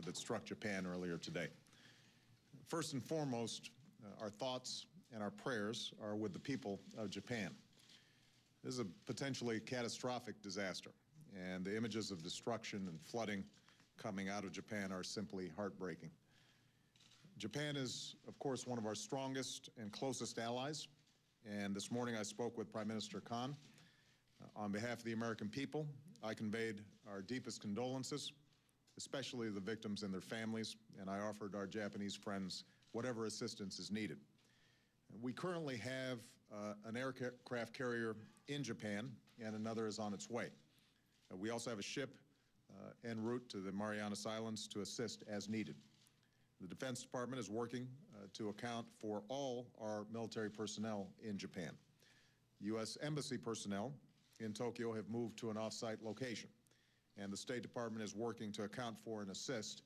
that struck Japan earlier today. First and foremost, our thoughts and our prayers are with the people of Japan. This is a potentially catastrophic disaster, and the images of destruction and flooding coming out of Japan are simply heartbreaking. Japan is, of course, one of our strongest and closest allies, and this morning I spoke with Prime Minister Kan. On behalf of the American people, I conveyed our deepest condolences, especially the victims and their families, and I offered our Japanese friends whatever assistance is needed. We currently have an aircraft carrier in Japan, and another is on its way. We also have a ship en route to the Marianas Islands to assist as needed. The Defense Department is working to account for all our military personnel in Japan. U.S. Embassy personnel in Tokyo have moved to an off-site location, and the State Department is working to account for and assist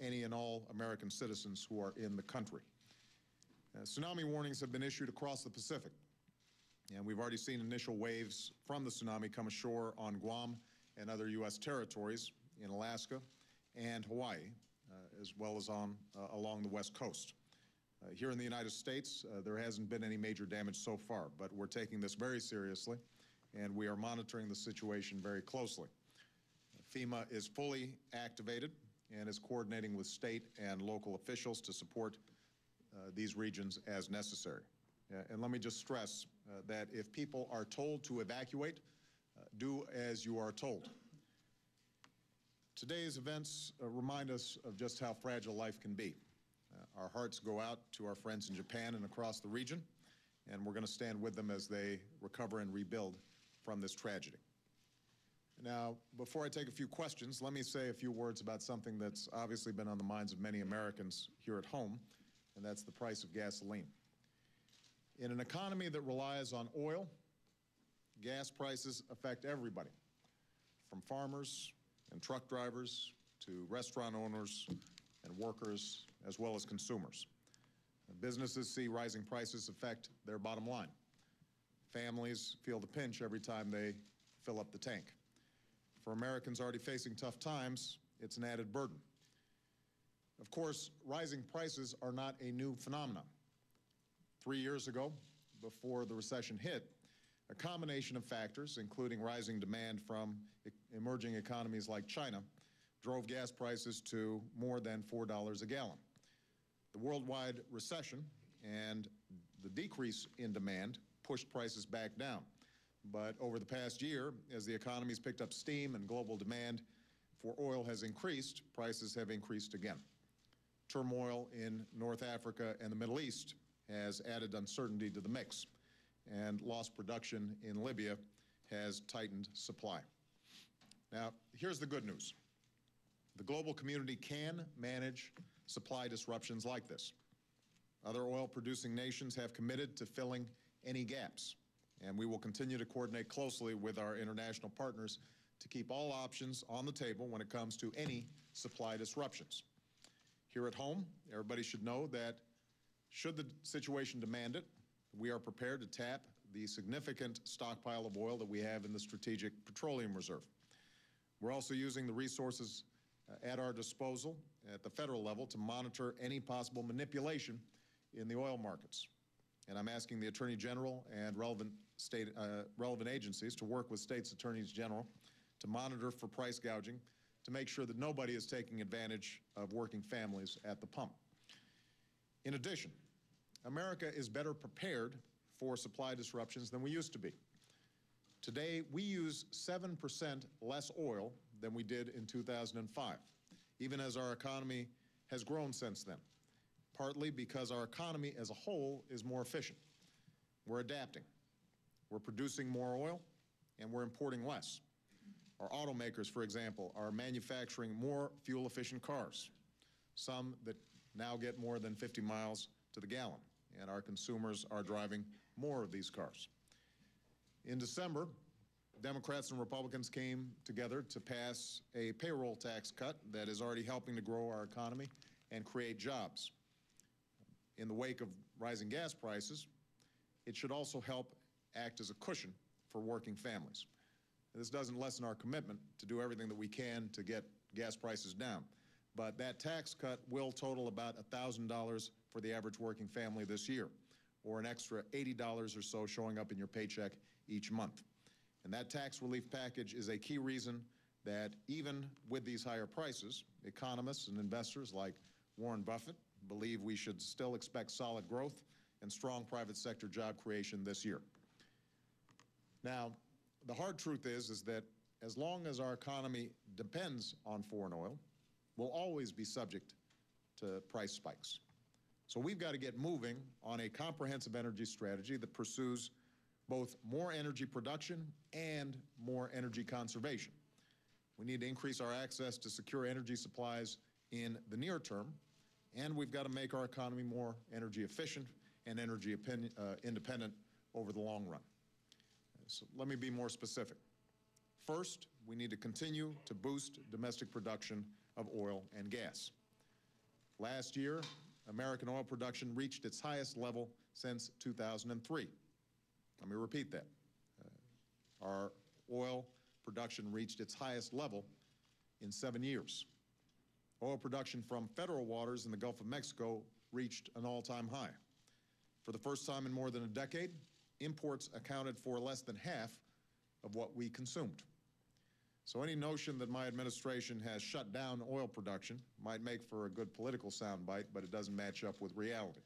any and all American citizens who are in the country. Tsunami warnings have been issued across the Pacific, and we've already seen initial waves from the tsunami come ashore on Guam and other U.S. territories in Alaska and Hawaii, as well as along the West Coast. Here in the United States, there hasn't been any major damage so far, but we're taking this very seriously, and we are monitoring the situation very closely. FEMA is fully activated and is coordinating with state and local officials to support these regions as necessary. And let me just stress that if people are told to evacuate, do as you are told. Today's events remind us of just how fragile life can be. Our hearts go out to our friends in Japan and across the region, and we're going to stand with them as they recover and rebuild from this tragedy. Now, before I take a few questions, let me say a few words about something that's obviously been on the minds of many Americans here at home, and that's the price of gasoline. In an economy that relies on oil, gas prices affect everybody, from farmers and truck drivers to restaurant owners and workers, as well as consumers. Businesses see rising prices affect their bottom line. Families feel the pinch every time they fill up the tank. For Americans already facing tough times, it's an added burden. Of course, rising prices are not a new phenomenon. 3 years ago, before the recession hit, a combination of factors, including rising demand from emerging economies like China, drove gas prices to more than $4 a gallon. The worldwide recession and the decrease in demand pushed prices back down. But over the past year, as the economy's picked up steam and global demand for oil has increased, prices have increased again. Turmoil in North Africa and the Middle East has added uncertainty to the mix, and lost production in Libya has tightened supply. Now, here's the good news. The global community can manage supply disruptions like this. Other oil-producing nations have committed to filling any gaps, and we will continue to coordinate closely with our international partners to keep all options on the table when it comes to any supply disruptions. Here at home, everybody should know that should the situation demand it, we are prepared to tap the significant stockpile of oil that we have in the Strategic Petroleum Reserve. We're also using the resources at our disposal at the federal level to monitor any possible manipulation in the oil markets. And I'm asking the Attorney General and relevant agencies to work with states' attorneys general to monitor for price gouging, to make sure that nobody is taking advantage of working families at the pump. In addition, America is better prepared for supply disruptions than we used to be. Today, we use 7% less oil than we did in 2005, even as our economy has grown since then, partly because our economy as a whole is more efficient. We're adapting. We're producing more oil, and we're importing less. Our automakers, for example, are manufacturing more fuel-efficient cars, some that now get more than 50 miles to the gallon, and our consumers are driving more of these cars. In December, Democrats and Republicans came together to pass a payroll tax cut that is already helping to grow our economy and create jobs. In the wake of rising gas prices, it should also help act as a cushion for working families. This doesn't lessen our commitment to do everything that we can to get gas prices down, but that tax cut will total about $1,000 for the average working family this year, or an extra $80 or so showing up in your paycheck each month. And that tax relief package is a key reason that even with these higher prices, economists and investors like Warren Buffett believe we should still expect solid growth and strong private sector job creation this year. Now, the hard truth is that as long as our economy depends on foreign oil, we'll always be subject to price spikes. So we've got to get moving on a comprehensive energy strategy that pursues both more energy production and more energy conservation. We need to increase our access to secure energy supplies in the near term, and we've got to make our economy more energy efficient and energy independent over the long run. So let me be more specific. First, we need to continue to boost domestic production of oil and gas. Last year, American oil production reached its highest level since 2003. Let me repeat that. Our oil production reached its highest level in 7 years. Oil production from federal waters in the Gulf of Mexico reached an all-time high. For the first time in more than a decade, imports accounted for less than half of what we consumed. So any notion that my administration has shut down oil production might make for a good political soundbite, but it doesn't match up with reality.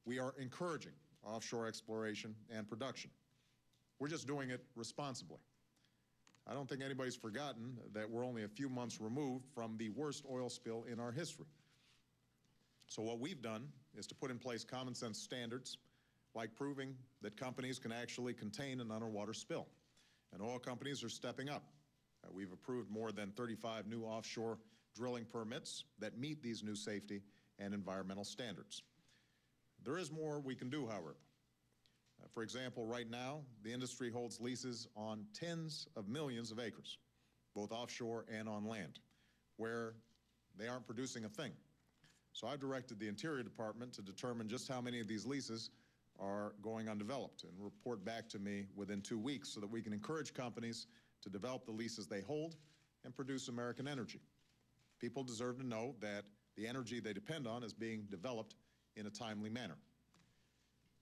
We are encouraging offshore exploration and production. We're just doing it responsibly. I don't think anybody's forgotten that we're only a few months removed from the worst oil spill in our history. So what we've done is to put in place common sense standards like proving that companies can actually contain an underwater spill. And oil companies are stepping up. We've approved more than 35 new offshore drilling permits that meet these new safety and environmental standards. There is more we can do, however. For example, right now, the industry holds leases on tens of millions of acres, both offshore and on land, where they aren't producing a thing. So I've directed the Interior Department to determine just how many of these leases are going undeveloped and report back to me within 2 weeks so that we can encourage companies to develop the leases they hold and produce American energy. People deserve to know that the energy they depend on is being developed in a timely manner.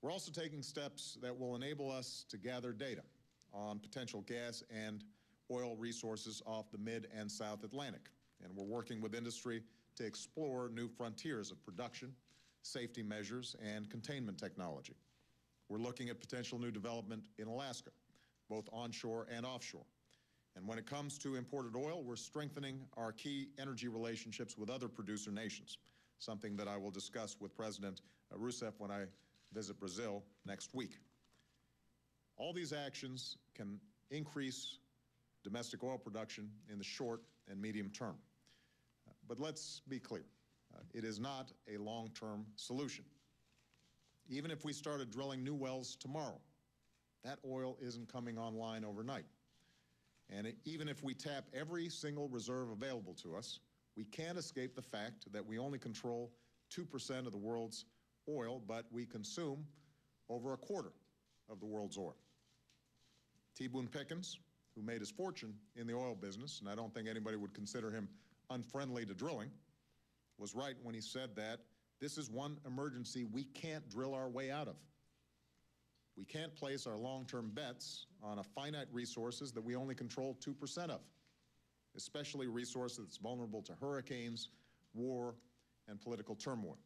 We're also taking steps that will enable us to gather data on potential gas and oil resources off the mid and South Atlantic. And we're working with industry to explore new frontiers of production, safety measures, and containment technology. We're looking at potential new development in Alaska, both onshore and offshore. And when it comes to imported oil, we're strengthening our key energy relationships with other producer nations, something that I will discuss with President Rousseff when I visit Brazil next week. All these actions can increase domestic oil production in the short and medium term. But let's be clear, it is not a long-term solution. Even if we started drilling new wells tomorrow, that oil isn't coming online overnight. And even if we tap every single reserve available to us, we can't escape the fact that we only control 2% of the world's oil, but we consume over a quarter of the world's oil. T. Boone Pickens, who made his fortune in the oil business, and I don't think anybody would consider him unfriendly to drilling, was right when he said that this is one emergency we can't drill our way out of. We can't place our long-term bets on a finite resources that we only control 2% of, especially resources that's vulnerable to hurricanes, war, and political turmoil.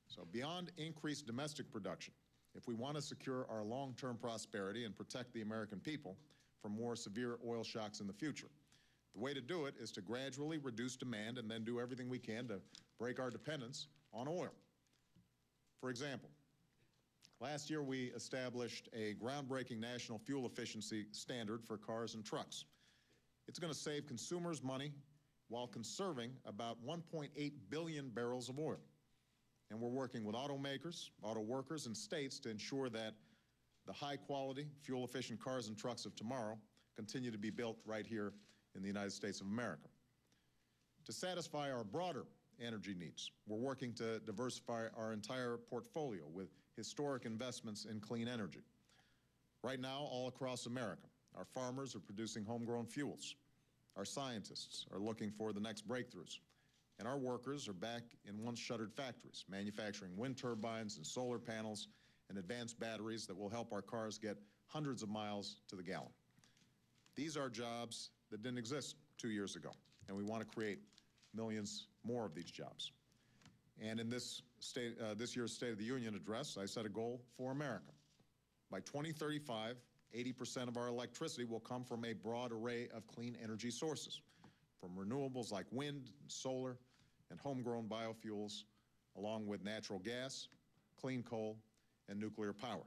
So beyond increased domestic production, if we want to secure our long-term prosperity and protect the American people from more severe oil shocks in the future, the way to do it is to gradually reduce demand and then do everything we can to break our dependence on oil. For example, last year we established a groundbreaking national fuel efficiency standard for cars and trucks. It's going to save consumers money while conserving about 1.8 billion barrels of oil. And we're working with automakers, auto workers, and states to ensure that the high-quality, fuel-efficient cars and trucks of tomorrow continue to be built right here in the United States of America. To satisfy our broader energy needs, we're working to diversify our entire portfolio with historic investments in clean energy. Right now, all across America, our farmers are producing homegrown fuels. Our scientists are looking for the next breakthroughs. and our workers are back in once-shuttered factories, manufacturing wind turbines and solar panels and advanced batteries that will help our cars get hundreds of miles to the gallon. These are jobs that didn't exist 2 years ago, and we want to create millions more of these jobs. And in this year's State of the Union address, I set a goal for America. By 2035, 80% of our electricity will come from a broad array of clean energy sources, from renewables like wind and solar and homegrown biofuels, along with natural gas, clean coal, and nuclear power.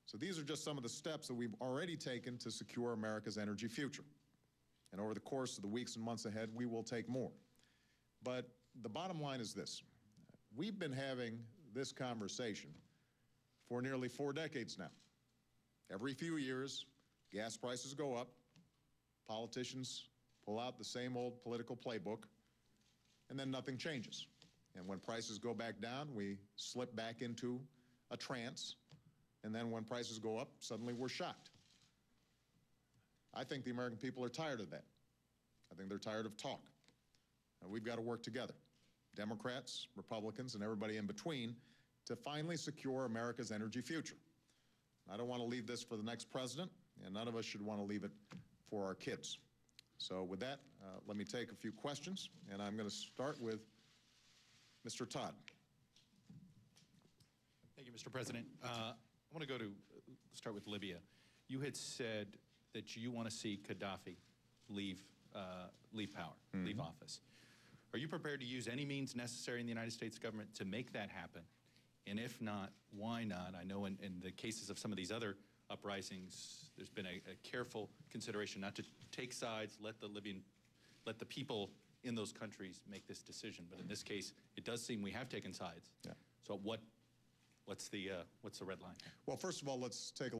So these are just some of the steps that we've already taken to secure America's energy future. And over the course of the weeks and months ahead, we will take more. But the bottom line is this. We've been having this conversation for nearly 4 decades now. Every few years, gas prices go up, politicians pull out the same old political playbook, and then nothing changes. And when prices go back down, we slip back into a trance, and then when prices go up, suddenly we're shocked. I think the American people are tired of that. I think they're tired of talk. And we've got to work together, Democrats, Republicans, and everybody in between, to finally secure America's energy future. I don't want to leave this for the next president, and none of us should want to leave it for our kids. So with that, let me take a few questions, and I'm going to start with Mr. Todd. Thank you, Mr. President. I want to start with Libya. You had said that you want to see Gaddafi leave power, leave office. Are you prepared to use any means necessary in the United States government to make that happen? And if not, why not? I know in the cases of some of these other uprisings, there's been a careful consideration not to take sides, let the people in those countries make this decision. But in this case, it does seem we have taken sides. Yeah. So what's the red line? Well, first of all, let's take a